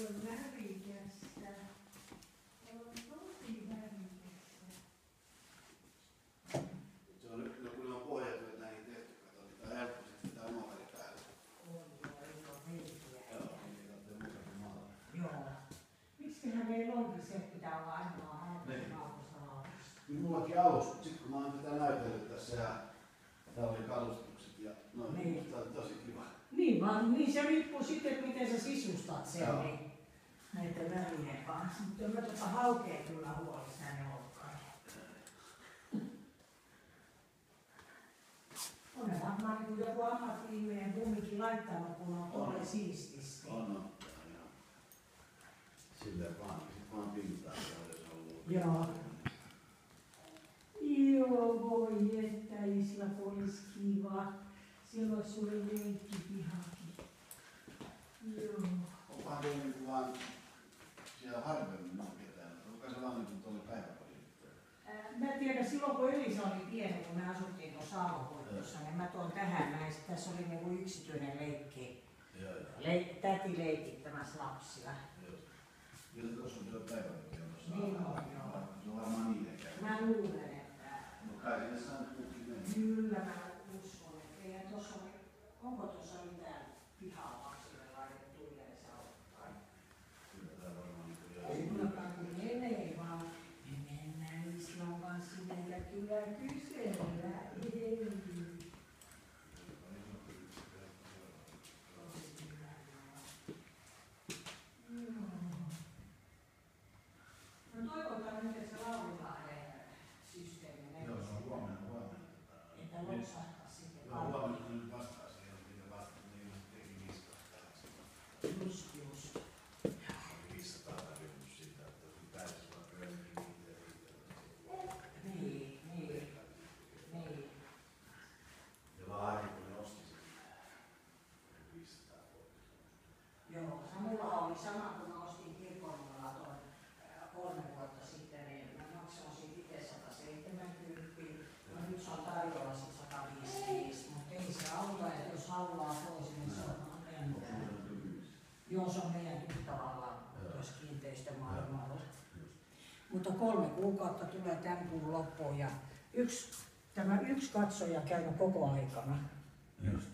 on värikästä. On tosi värikästä. Se on nyt, kun on pohjatyöt näihin tehty, kato, niin tää on helppo sitten pitää oma väri päällä. Joo, niin katsoo muuta kuin maalla. Joo. Miksiköhän meillä onkin se, että pitää olla ainoa halkosalauksessa? Kyllä mullakin alussa, mutta sitten kun mä oon tätä näytellyt tässä ja täällä oli kalustukset ja noin, niin. Tää on tosi kiva. Niin vaan, niin se riippuu sitten, että miten sä sisustat sen niin, näitä värien kanssa. Mutta mä tuota haukea kyllä huolissaan ne olkaan. On ne varmaan niin joku ammatti-ihminen kumminkin laittanut, kun on tuolle siististi. On. Silleen vaan, sit vaan pintaa, jos on ollut. Joo. Joo, voi että Isla olisi kiva. Siellä olisi sulle leikkipihakin. Joo. Onkohan teillä niin vaan siellä harvemmin on ketään, mutta onko se vaan niin kuin tuolle päiväkodille? Mä tiedän, silloin kun Elisa oli pieni, kun me asuttiin tuossa avohoidossa, niin mä tuon tähän näistä. Tässä oli niinku yksityinen leikki. Täti leikittämässä lapsia. Kyllä tuossa on tuo päiväkoti, jossa niin on, joo. Se on varmaan niiden käy. Mä luulen, että... No kai sinne saa nyt kukin mennä. Kyllä mä uskon, että eihän tuossa oli... Onko tuossa mitään pihaa lapsille laitettu yleensä ottaen? Kyllä tää varmaan niin kuin joo. Kullakaan kun menee vaan... Me mennään Islan kanssa sinne ja kyllä kysellään. No toivotaan nyt, että se Laulilahden systeemi. Joo, se on huomenna. Että loksahtaa sitten. Joo, huomenna kun nyt vastaa siihen, mitä vastaa, niin teki 500. Just. 500 tarjonnut siitä, että kun pääsisi vaikka jonnekin Niin. Ja Laari, kun ne osti sen 500 vuotta. Joo, mulla oli sama, kun mä ostin kirkonnulla tuon 3 vuotta sitten, niin mä maksoin siitä itse 170. No nyt se on tarjolla sit 155, mutta ei se auta, että jos haluaa pois, niin se on meidän. Joo, se on meidän tavallaan tuossa kiinteistömaailmalla. Mutta 3 kuukautta tulee tämän kuun loppuun ja tämä yksi katsoja käynyt koko aikana. Just.